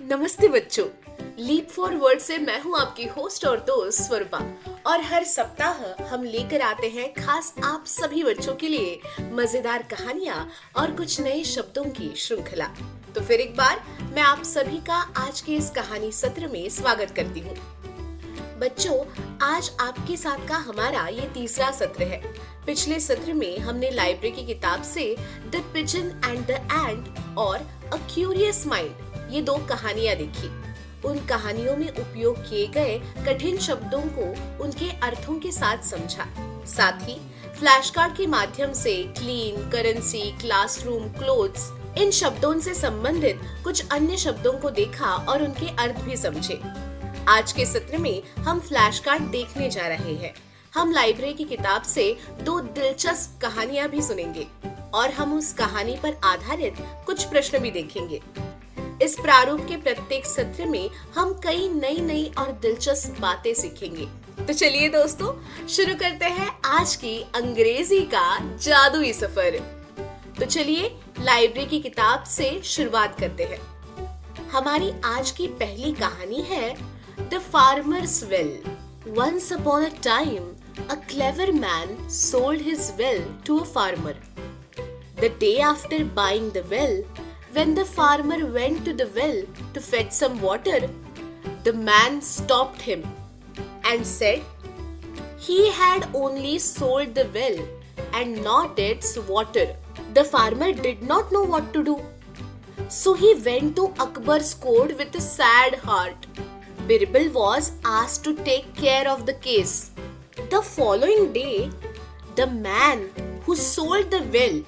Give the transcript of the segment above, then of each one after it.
नमस्ते बच्चों। Leap forward से मैं हूं आपकी होस्ट और दोस्त स्वरूपा और हर सप्ताह हम लेकर आते हैं खास आप सभी बच्चों के लिए मजेदार कहानियां और कुछ नए शब्दों की श्रृंखला। तो फिर एक बार मैं आप सभी का आज के इस कहानी सत्र में स्वागत करती हूं। बच्चों, आज आपके साथ का हमारा ये तीसरा सत्र है। पिछले सत्र में हमने लाइब्रेरी की किताब से द पिजन एंड द एंट और अ क्यूरियस माइंड ये दो कहानियां देखी। उन कहानियों में उपयोग किए गए कठिन शब्दों को उनके अर्थों के साथ समझा। साथ ही फ्लैश कार्ड के माध्यम से clean, currency, classroom, clothes in शब्दों से संबंधित कुछ अन्य शब्दों को देखा और उनके अर्थ भी समझे। आज के सत्र में हम फ्लैश कार्ड देखने जा रहे हैं। हम लाइब्रेरी की किताब से दो दिलचस्प कहानियां भी सुनेंगे और हम उस कहानी पर आधारित कुछ प्रश्न भी देखेंगे। इस प्रारूप के प्रत्येक सत्र में हम कई नई और दिलचस्प बातें सीखेंगे। तो चलिए दोस्तों, शुरू करते हैं आज की अंग्रेजी का जादुई सफर। तो चलिए लाइब्रेरी की किताब से शुरुआत करते हैं। हमारी आज की पहली कहानी है the farmers well. Once upon a time, a clever man sold his well to a farmer. The day after buying the well, when the farmer went to the well to fetch some water, the man stopped him and said he had only sold the well and not its water. The farmer did not know what to do, so he went to Akbar's court with a sad heart. Birbal was asked to take care of the case. The following day, the man who sold the well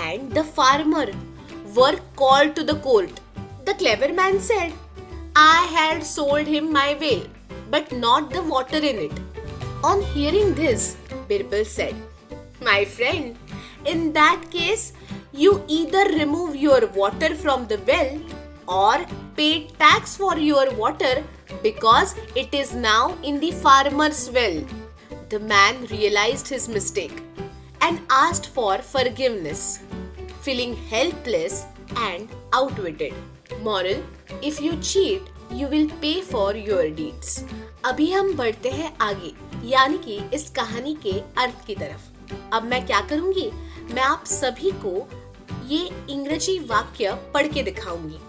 and the farmer were called to the court. The clever man said, I had sold him my well, but not the water in it. On hearing this, Birbal said, My friend, in that case, you either remove your water from the well or pay tax for your water because it is now in the farmer's well. The man realized his mistake and asked for forgiveness, feeling helpless and outwitted. Moral: if you cheat, you will pay for your deeds. अभी हम बढ़ते हैं आगे, यानी कि इस कहानी के अर्थ की तरफ। अब मैं क्या करूंगी, मैं आप सभी को ये इंग्रजी वाक्य पढ़ के दिखाऊंगी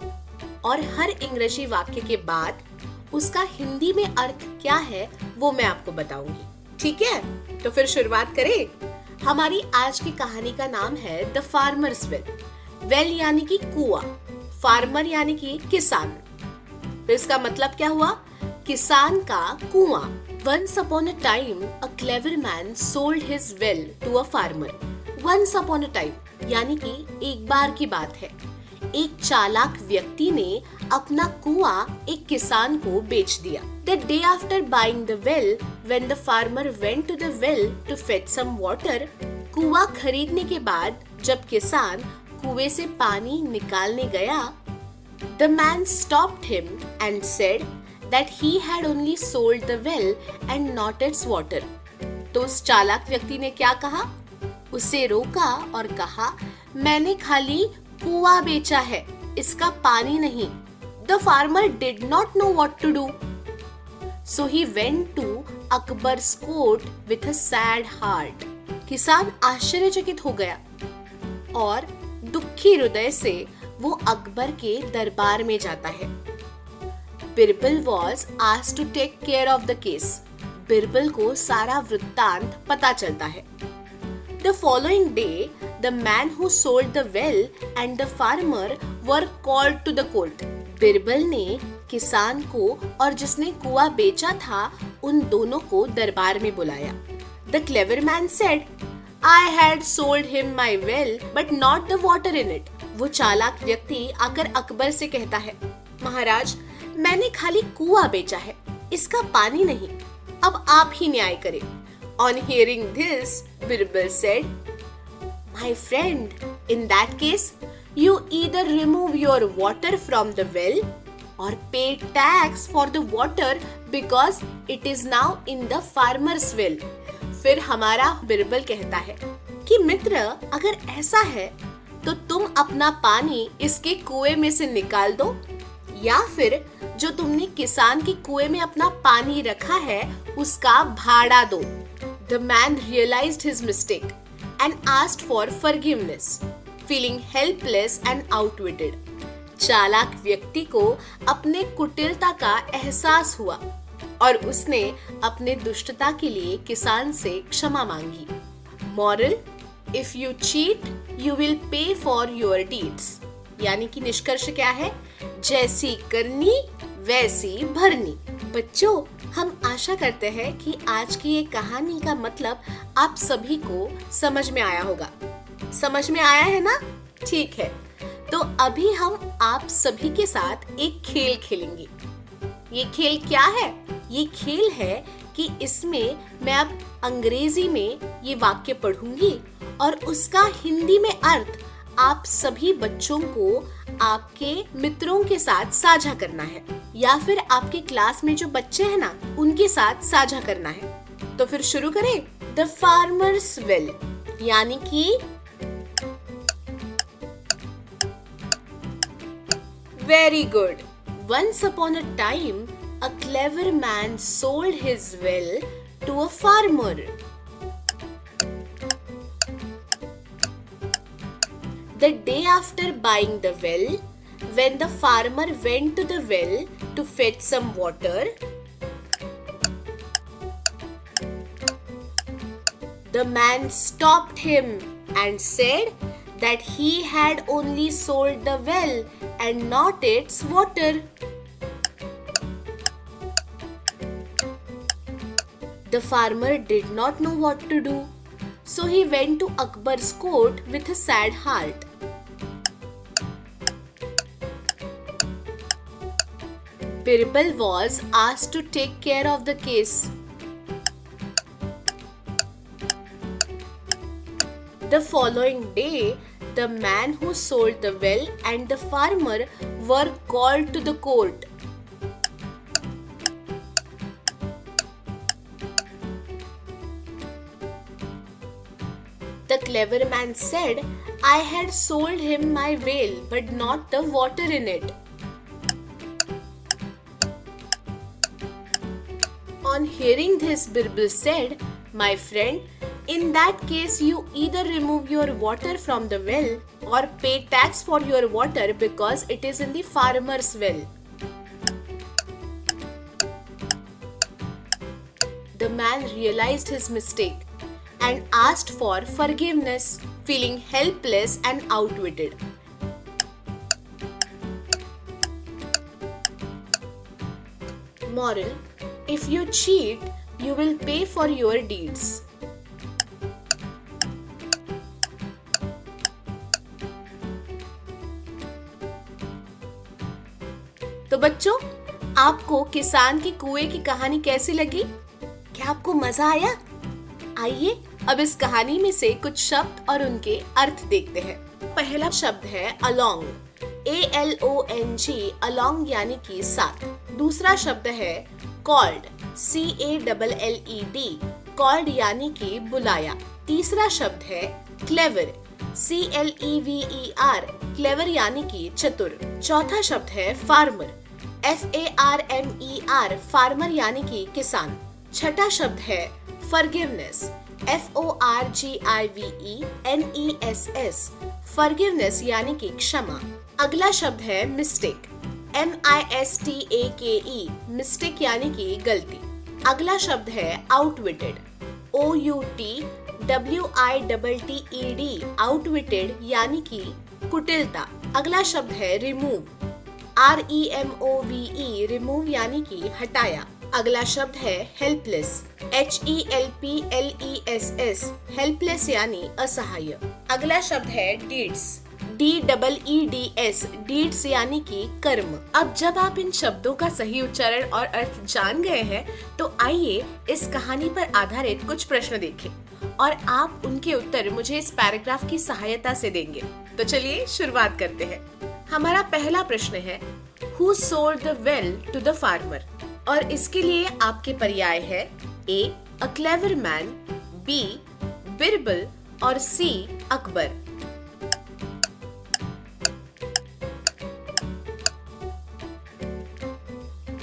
और हर इंग्रजी वाक्य के बाद उसका हिंदी में अर्थ क्या है वो मैं आपको बताऊंगी। ठीक है, तो फिर शुरुआत करें। हमारी आज की कहानी का नाम है द फार्मर्स वेल। वेल यानी कि कुआं, फार्मर यानी कि किसान। तो इसका मतलब क्या हुआ, किसान का कुआं। Once upon a time, a clever man sold his well to a farmer. Once upon a time यानी कि एक बार की बात है। एक चालाक व्यक्ति ने अपना कुआं एक किसान को बेच दिया। The day after buying the well, when the farmer went to the well to fetch some water, कुआं खरीदने के बाद जब किसान कुएं से पानी निकालने गया, the man stopped him and said that he had only sold the well and not its water. तो उस चालाक व्यक्ति ने क्या कहा, उसे रोका और कहा, मैंने खाली कुआं बेचा है, इसका पानी नहीं। The farmer did not know what to do, so he went to Akbar's court with a sad heart. किसान आश्चर्यचकित हो गया और दुखी हृदय से वो अकबर के दरबार में जाता है। Birbal was asked to take care of the case. Birbal को सारा वृत्तांत पता चलता है। The following day, the man who sold the well and the farmer were called to the court. Birbal ने किसान को और जिसने कुआं बेचा था उन दोनों को दरबार में बुलाया। The clever man said, I had sold him my well, but not the water in it. वो चालाक व्यक्ति आकर अकबर से कहता है, महाराज, मैंने खाली कुआं बेचा है, इसका पानी नहीं। अब आप ही न्याय करें। On hearing this, Birbal said, My friend, in that case, you either remove your water from the well or pay tax for the water because it is now in the farmer's well. फिर हमारा बिरबल कहता है कि मित्र, अगर ऐसा है तो तुम अपना पानी इसके कुएं में से निकाल दो या फिर जो तुमने किसान के कुएं में अपना पानी रखा है उसका भाड़ा दो। The man realized his mistake and asked for forgiveness, feeling helpless and outwitted. चालाक व्यक्ति को अपने कुटिलता का एहसास हुआ और उसने अपने दुष्टता के लिए किसान से क्षमा मांगी। Moral: If you cheat, you will pay for your deeds. यानी कि निष्कर्ष क्या है? जैसी करनी वैसी भरनी। बच्चों, हम आशा करते हैं कि आज की ये कहानी का मतलब आप सभी को समझ में आया होगा। समझ में आया है ना? ठीक है, तो अभी हम आप सभी के साथ एक खेल खेलेंगे। ये खेल क्या है? ये खेल है कि इसमें मैं अब अंग्रेजी में ये वाक्य पढ़ूंगी और उसका हिंदी में अर्थ आप सभी बच्चों को आपके मित्रों के साथ साझा करना है या फिर आपके क्लास में जो बच्चे हैं ना उनके साथ साझा करना है। तो फिर शुरू करें। द फार्मर्स वेल, यानी कि very good. Once upon a time a clever man sold his well to a farmer. The day after buying the well, when the farmer went to the well to fetch some water, the man stopped him and said that he had only sold the well and not its water. The farmer did not know what to do, so he went to Akbar's court with a sad heart. Birbal was asked to take care of the case. The following day, the man who sold the well and the farmer were called to the court. The clever man said, I had sold him my well, but not the water in it. On hearing this, Birbal said, my friend, in that case you either remove your water from the well or pay tax for your water because it is in the farmer's well. The man realized his mistake and asked for forgiveness, feeling helpless and outwitted. Moral: if you cheat, you will pay for your deeds. तो बच्चों, आपको किसान के कुएं की कहानी कैसी लगी? क्या आपको मजा आया? आइए अब इस कहानी में से कुछ शब्द और उनके अर्थ देखते हैं। पहला शब्द है along, ALONG, along यानी कि साथ। दूसरा शब्द है called, CALLED, called यानी कि बुलाया। तीसरा शब्द है clever, CLEVER, clever यानी कि चतुर। चौथा शब्द है farmer, FARMER, farmer यानी कि किसान। छठा शब्द है forgiveness, FORGIVENESS, forgiveness यानी कि क्षमा। अगला शब्द है mistake, MISTAKE, mistake यानी कि गलती। अगला शब्द है outwitted, OUTWITTED, outwitted यानी कि कुटिलता। अगला शब्द है remove, REMOVE, remove यानी कि हटाया। अगला शब्द है helpless, HELPLESS, helpless यानी असहाय। अगला शब्द है deeds, DEEDS, deeds यानी कि कर्म। अब जब आप इन शब्दों का सही उच्चारण और अर्थ जान गए हैं, तो आइए इस कहानी पर आधारित कुछ प्रश्न देखें और आप उनके उत्तर मुझे इस पैराग्राफ की सहायता से देंगे। तो चलिए शुरुआत करते हैं। हमारा पहला प्रश्न है Who sold the well to the farmer? और इसके लिए आपके पर्याय है A, a clever man, B, Birbal और C, अकबर।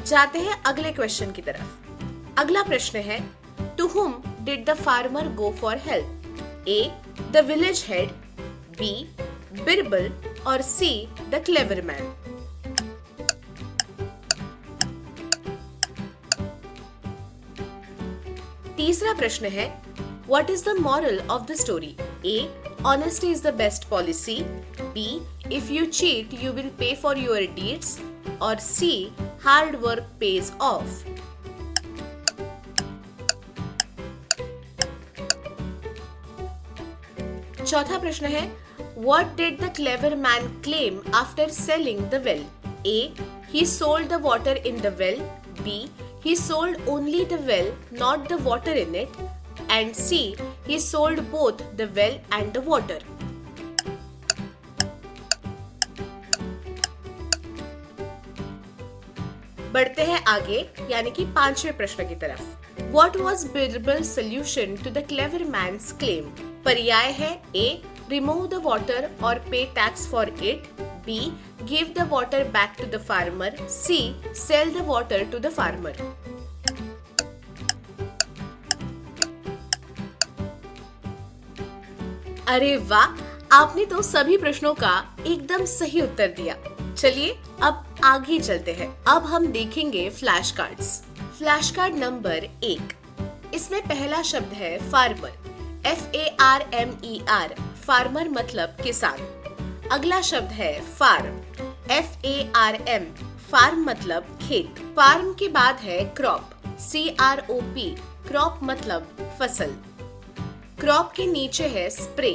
जाते हैं अगले क्वेश्चन की तरफ। अगला प्रश्न है, to whom did the farmer go for help? A the village head, B Birbal और सी द क्लेवर मैन। तीसरा प्रश्न है, what is the moral of the story? A honesty is the best policy, B if you cheat you will pay for your deeds और C hard work pays off. चौथा प्रश्न है, what did the clever man claim after selling the well? A he sold the water in the well, B he sold only the well not the water in it, and C he sold both the well and the water. बढ़ते हैं आगे यानी कि पांचवें प्रश्न की तरफ। What was Birbal's solution to the clever man's claim? पर्याय है, A remove the water or pay tax for it, B give the water back to the farmer, C sell the water to the farmer. अरे वाह, आपने तो सभी प्रश्नों का एकदम सही उत्तर दिया। चलिए अब आगे चलते हैं। अब हम देखेंगे flash cards. Flash card number 1, इसमें पहला शब्द है फार्मर, FARMER, फार्मर मतलब किसान। अगला शब्द है फार्म, FARM, फार्म मतलब खेत। फार्म के बाद है क्रॉप, CROP, क्रॉप मतलब फसल। क्रॉप के नीचे है स्प्रे,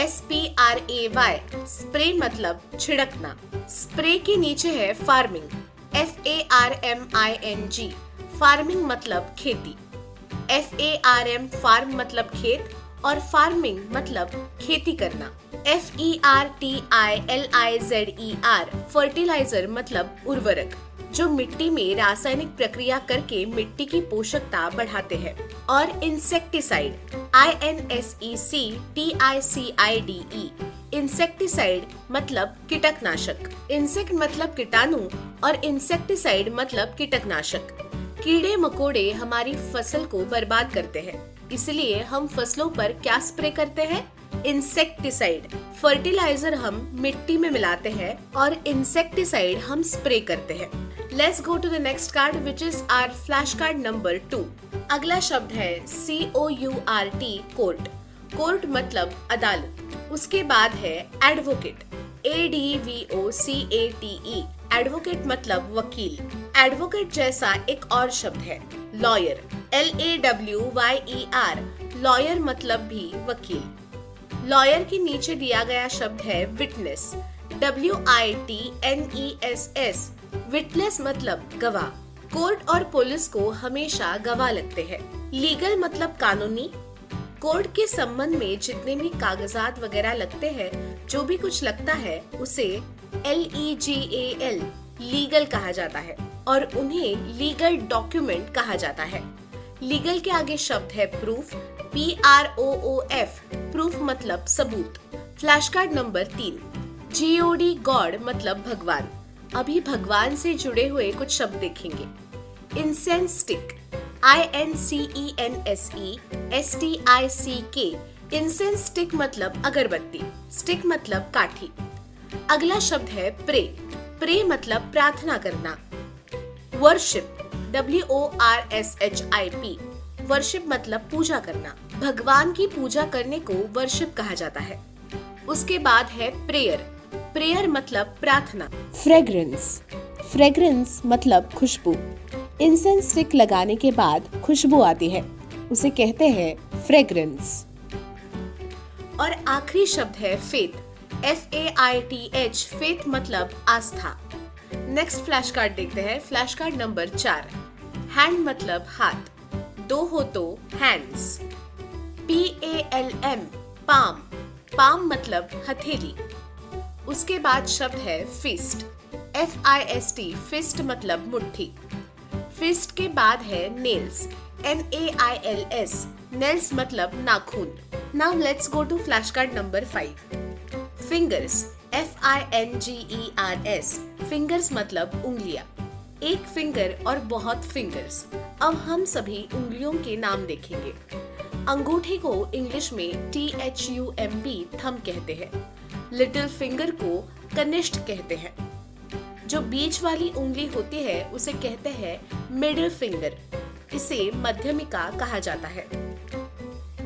SPRAY, स्प्रे मतलब छिड़कना। स्प्रे के नीचे है फार्मिंग, FARMING, फार्मिंग मतलब खेती। FARM, फार्म मतलब खेत और फार्मिंग मतलब खेती करना। FERTILIZER, फर्टिलाइजर मतलब उर्वरक, जो मिट्टी में रासायनिक प्रक्रिया करके मिट्टी की पोषकता बढ़ाते हैं। और इंसेक्टिसाइड, INSECTICIDE, इंसेक्टिसाइड मतलब कीटकनाशक। इंसेक्ट मतलब कीटाणु और इंसेक्टिसाइड मतलब कीटकनाशक। कीड़े मकोड़े हमारी फसल को बर्बाद करते हैं, इसलिए हम फसलों पर क्या स्प्रे करते हैं? इंसेक्टिसाइड। फर्टिलाइजर हम मिट्टी में मिलाते हैं और इंसेक्टिसाइड हम स्प्रे करते हैं। Let's go to the next card which is our flash card number 2। अगला शब्द है COURT, कोर्ट। कोर्ट मतलब अदालत। उसके बाद है एडवोकेट, ADVOCATE, एडवोकेट मतलब वकील। एडवोकेट जैसा एक और शब्द है लॉयर, LAWYER, लॉयर मतलब भी वकील। लॉयर के नीचे दिया गया शब्द है विटनेस, WITNESS, विटनेस मतलब गवाह। कोर्ट और पुलिस को हमेशा गवाह लगते हैं। लीगल मतलब कानूनी। कोर्ट के संबंध में जितने भी कागजात वगैरह लगते हैं, जो भी कुछ लगता है उसे LEGAL, लीगल कहा जाता है और उन्हें लीगल डॉक्यूमेंट कहा जाता है। लीगल के आगे शब्द है प्रूफ, PROOF, प्रूफ मतलब सबूत। Flash card number 3, GOD, God मतलब भगवान। अभी भगवान से जुड़े हुए कुछ शब्द देखेंगे। Incense stick, INCENSE STICK, incense stick मतलब अगरबत्ती। स्टिक मतलब काठी। अगला शब्द है प्रे, प्रे मतलब प्रार्थना करना। वर्शिप, WORSHIP, वर्शिप मतलब पूजा करना। भगवान की पूजा करने को वर्शिप कहा जाता है। उसके बाद है प्रेयर, प्रेयर मतलब प्रार्थना। फ्रेग्रेंस, फ्रेग्रेंस मतलब खुशबू। इंसेंस स्टिक लगाने के बाद खुशबू आती है, उसे कहते हैं फ्रेग्रेंस। और आखिरी शब्द है फेथ, FAITH, फेथ मतलब आस्था। नेक्स्ट फ्लैश कार्ड देखते हैं। फ्लैश कार्ड नंबर 4, हैंड मतलब हाथ, दो हो तो हैंड्स। PALM, पाम, पाम मतलब हथेली। उसके बाद शब्द है फिस्ट, FIST, फिस्ट मतलब मुट्ठी। फिस्ट के बाद है नेल्स, NAILS, नेल्स मतलब नाखून। Now let's go to flash card number 5। Fingers, FINGERS, fingers मतलब उंगलियां। एक फिंगर और बहुत फिंगर्स। अब हम सभी उंगलियों के नाम देखेंगे। अंगूठे को इंग्लिश में THUMB थंब कहते हैं। लिटिल फिंगर को कनिष्ठ कहते हैं। जो बीच वाली उंगली होती है उसे कहते हैं मिडिल फिंगर। इसे मध्यमिका कहा जाता है।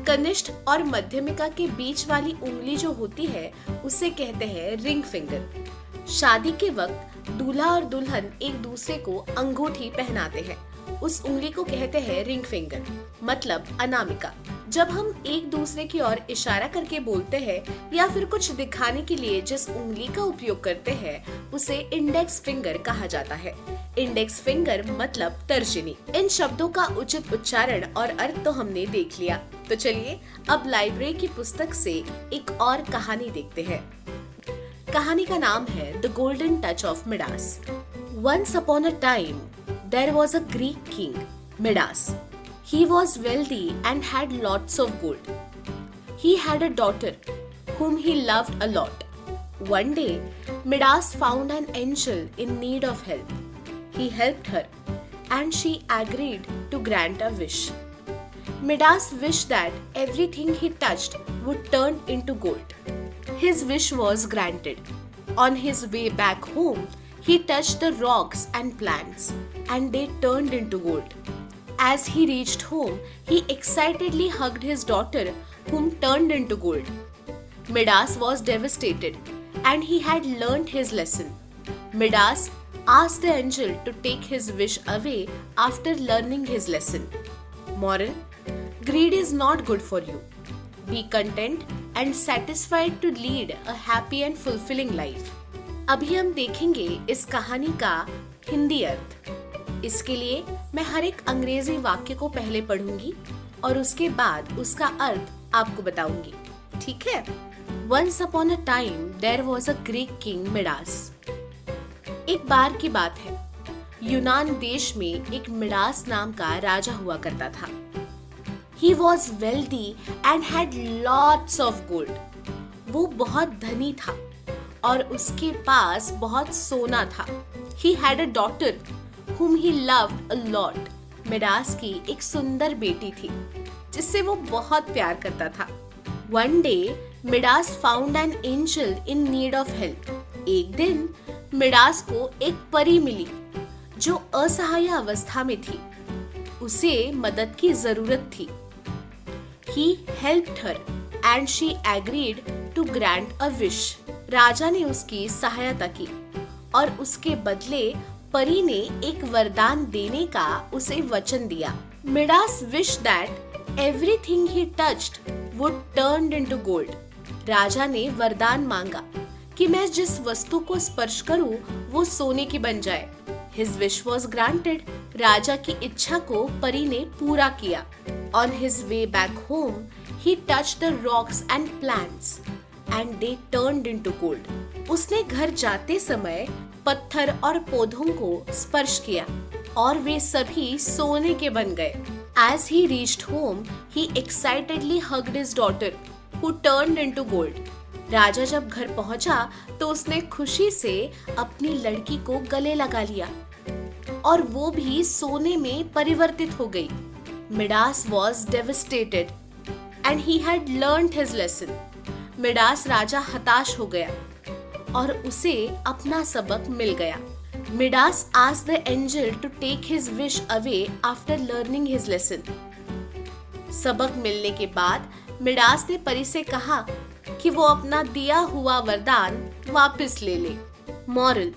कनिष्ठ और मध्यमिका के बीच वाली उंगली जो होती है उसे कहते हैं रिंग फिंगर। शादी के वक्त दूल्हा और दुल्हन एक दूसरे को अंगूठी पहनाते हैं। उस उंगली को कहते हैं रिंग फिंगर, मतलब अनामिका। जब हम एक दूसरे की ओर इशारा करके बोलते हैं या फिर कुछ दिखाने के लिए जिस उंगली का उपयोग करते हैं उसे इंडेक्स फिंगर कहा जाता है। इंडेक्स फिंगर मतलब तर्जनी। इन शब्दों का उचित उच्चारण और अर्थ तो हमने देख लिया। तो चलिए अब लाइब्रेरी की पुस्तक से एक और कहानी देखते हैं। कहानी का नाम है the golden touch of Midas. Once upon a time, there was a Greek king, Midas. He was wealthy and had lots of gold. He had a daughter whom he loved a lot. One day, Midas found an angel in need of help. He helped her, and she agreed to grant a wish. Midas wished that everything he touched would turn into gold. His wish was granted. On his way back home, he touched the rocks and plants, and they turned into gold. As he reached home, he excitedly hugged his daughter, whom turned into gold. Midas was devastated, and he had learnt his lesson. Midas asked the angel to take his wish away after learning his lesson. Moral: greed is not good for you. Be content and satisfied to lead a happy and fulfilling life. अभी हम देखेंगे इस कहानी का हिंदी अर्थ। इसके लिए मैं हर एक अंग्रेजी वाक्य को पहले पढ़ूंगी और उसके बाद उसका अर्थ आपको बताऊंगी, ठीक है? Once upon a time there was a Greek king Midas. एक बार की बात है, यूनान देश में एक मिडास नाम का राजा हुआ करता था। He was wealthy and had lots of gold. वो बहुत धनी था और उसके पास बहुत सोना था। He had a daughter whom he loved a lot. Midas की एक सुंदर बेटी थी जिससे वो बहुत प्यार करता था। One day, Midas found an angel in need of help. एक दिन मिडास को एक परी मिली जो असहाय अवस्था में थी। उसे मदद की जरूरत थी। He helped her and she agreed to grant a wish. राजा ने उसकी सहायता की और उसके बदले परी ने एक वरदान देने का उसे वचन दिया। Midas wished that everything he touched would turn into gold. राजा ने वरदान मांगा कि मैं जिस वस्तु को स्पर्श करूं वो सोने की बन जाए। His wish was granted. राजा की इच्छा को परी ने पूरा किया। On his way back home, he touched the rocks and plants, and they turned into gold. उसने घर जाते समय पत्थर और पौधों को स्पर्श किया और वे सभी सोने के बन गए। As he reached home, he excitedly hugged his daughter, who turned into gold. राजा जब घर पहुंचा तो उसने खुशी से अपनी लड़की को गले लगा लिया और वो भी सोने में परिवर्तित हो गई। Midas was devastated and he had learnt his lesson. Midas राजा हताश हो गया और उसे अपना सबक मिल गया। Midas asked the angel to take his wish away after learning his lesson. सबक मिलने के बाद मिडास ने परी से कहा कि वो अपना दिया हुआ वरदान वापस ले ले। Moral: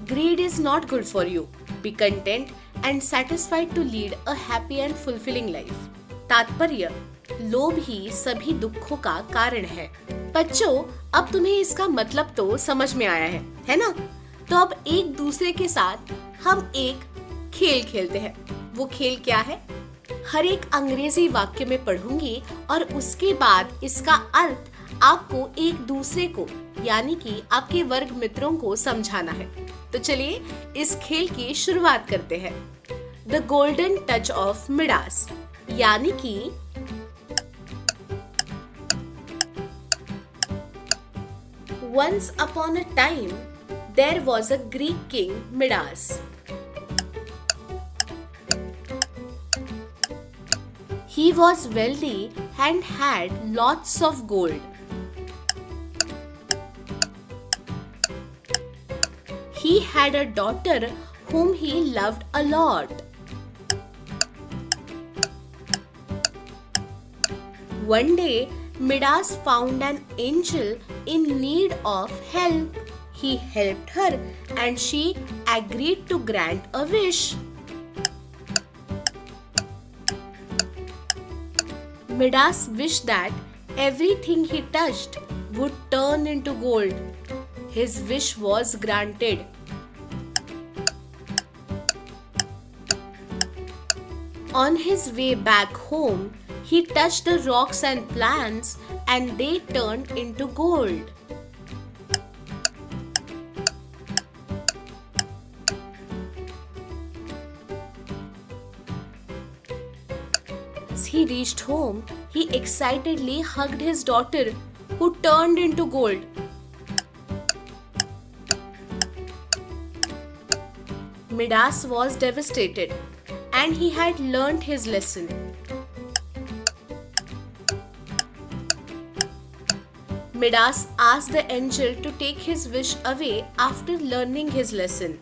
greed is not good for you. Be content and satisfied to lead a happy and fulfilling life. तात्पर्य: लोभ ही सभी दुखों का कारण है। बच्चों, अब तुम्हें इसका मतलब तो समझ में आया है ना? तो अब एक दूसरे के साथ हम एक खेल खेलते हैं। वो खेल क्या है? हर एक अंग्रेजी वाक्य में पढ़ूंगी और उसके बाद इसका अर्थ आपको एक दूसरे को यानी कि आपके वर्ग मित्रों को समझाना है। तो चलिए इस खेल की शुरुआत करते हैं। The golden touch of Midas, यानी कि Once upon a time, there was a Greek king Midas. He was wealthy and had lots of gold. He had a daughter whom he loved a lot. One day, Midas found an angel in need of help. He helped her and she agreed to grant a wish. Midas wished that everything he touched would turn into gold. His wish was granted. On his way back home, he touched the rocks and plants and they turned into gold. As he reached home, he excitedly hugged his daughter, who turned into gold. Midas was devastated, and he had learnt his lesson. Midas asked the angel to take his wish away after learning his lesson.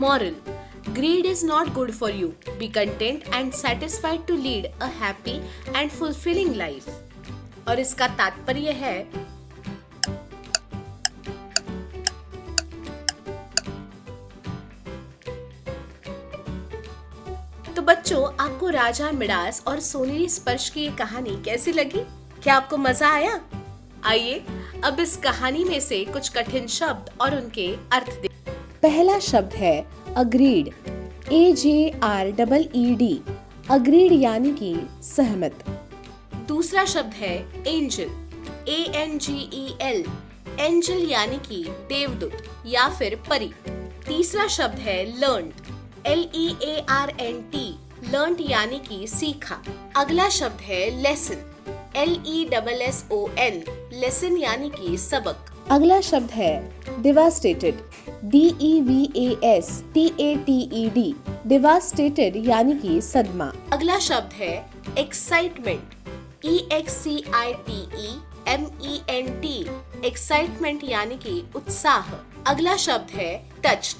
Moral: greed is not good for you. Be content and satisfied to lead a happy and fulfilling life. और इसका तात्पर्य है तो बच्चों, आपको राजा Midas और सोनेरी स्पर्श की ये कहानी कैसी लगी? क्या आपको मजा आया? आइए अब इस कहानी में से कुछ कठिन शब्द और उनके अर्थ देखें। पहला शब्द है अग्रीड, AJREED, अग्रीड यानी कि सहमत। दूसरा शब्द है एंजल, ANGEL, एंजल यानी कि देवदूत या फिर परी। तीसरा शब्द है लर्न्ड, LEARNT, लर्न्ड यानी कि सीखा। अगला शब्द है लेसन, LESSON, लेसन यानी कि सबक। अगला शब्द है डिवास्टेटेड, DEVASTATED, डिवास्टेटेड यानी कि सदमा। अगला शब्द है एक्साइटमेंट, EXCITEMENT, एक्साइटमेंट यानी कि उत्साह। अगला शब्द है टच्ड,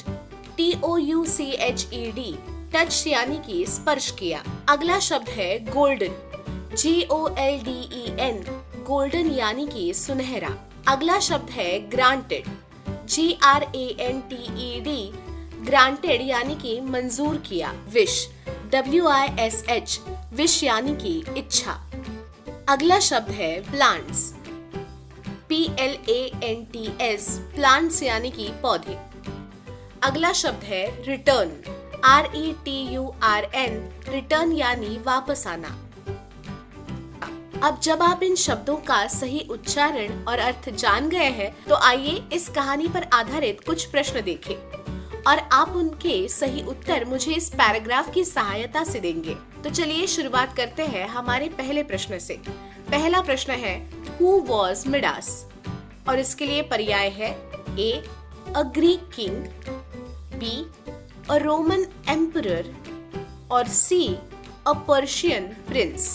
TOUCHED, टच यानी कि स्पर्श किया। अगला शब्द है गोल्डन, GOLDEN, गोल्डन यानी कि सुनहरा। अगला शब्द है ग्रांटेड, GRANTED, ग्रांटेड यानी कि मंजूर किया। विश, WISH, विश यानी कि इच्छा। अगला शब्द है प्लांट्स, PLANTS, प्लांट्स यानी कि पौधे। अगला शब्द है रिटर्न, RETURN, रिटर्न यानी वापस आना। अब जब आप इन शब्दों का सही उच्चारण और अर्थ जान गए हैं, तो आइए इस कहानी पर आधारित कुछ प्रश्न देखें और आप उनके सही उत्तर मुझे इस पैराग्राफ की सहायता से देंगे। तो चलिए शुरुआत करते हैं हमारे पहले प्रश्न से। पहला प्रश्न है Who was Midas? और इसके लिए पर्याय है A, a Greek king, B, a Roman emperor और C, a Persian prince।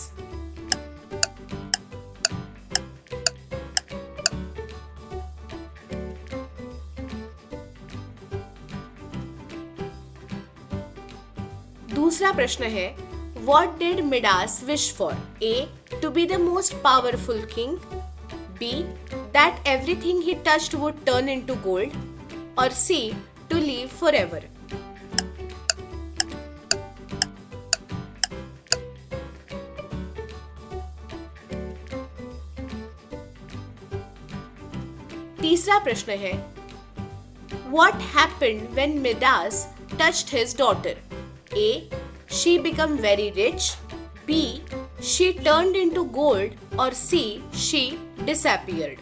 दूसरा प्रश्न है What did Midas wish for? A, to be the most powerful king, B, that everything he touched would turn into gold, or C, to live forever। तीसरा प्रश्न है What happened when Midas touched his daughter? A, she became very rich, B, she turned into gold, or C, she disappeared।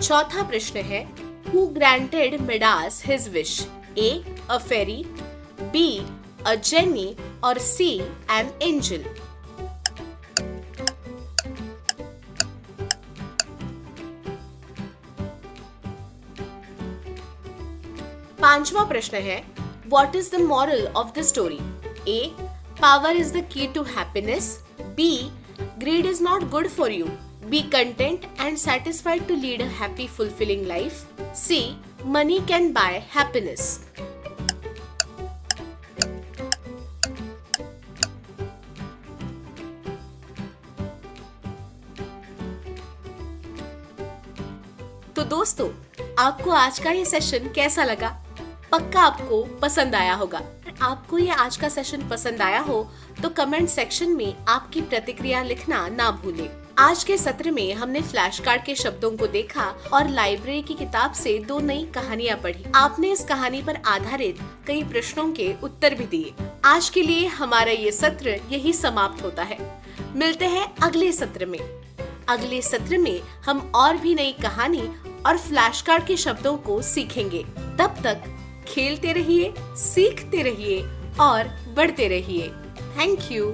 चौथा प्रश्न है Who granted Midas his wish? A, a fairy, B, a Jenny, or C, an angel? पांचवा प्रश्न है, What is the moral of the story? A, power is the key to happiness. B, greed is not good for you. Be content and satisfied to lead a happy, fulfilling life. C, money can buy happiness. तो दोस्तों, आपको आज का ये session कैसा लगा? पक्का आपको पसंद आया होगा। आपको ये आज का सेशन पसंद आया हो तो कमेंट सेक्शन में आपकी प्रतिक्रिया लिखना ना भूलें। आज के सत्र में हमने फ्लैश कार्ड के शब्दों को देखा और लाइब्रेरी की किताब से 2 नई कहानियां पढ़ी। आपने इस कहानी पर आधारित कई प्रश्नों के उत्तर भी दिए। आज के लिए हमारा ये सत्र यही समाप्त होता है। मिलते हैं अगले सत्र में। अगले सत्र में हम और भी नई कहानी और फ्लैश कार्ड के शब्दों को सीखेंगे। तब तक खेलते रहिए, सीखते रहिए और बढ़ते रहिए। Thank you.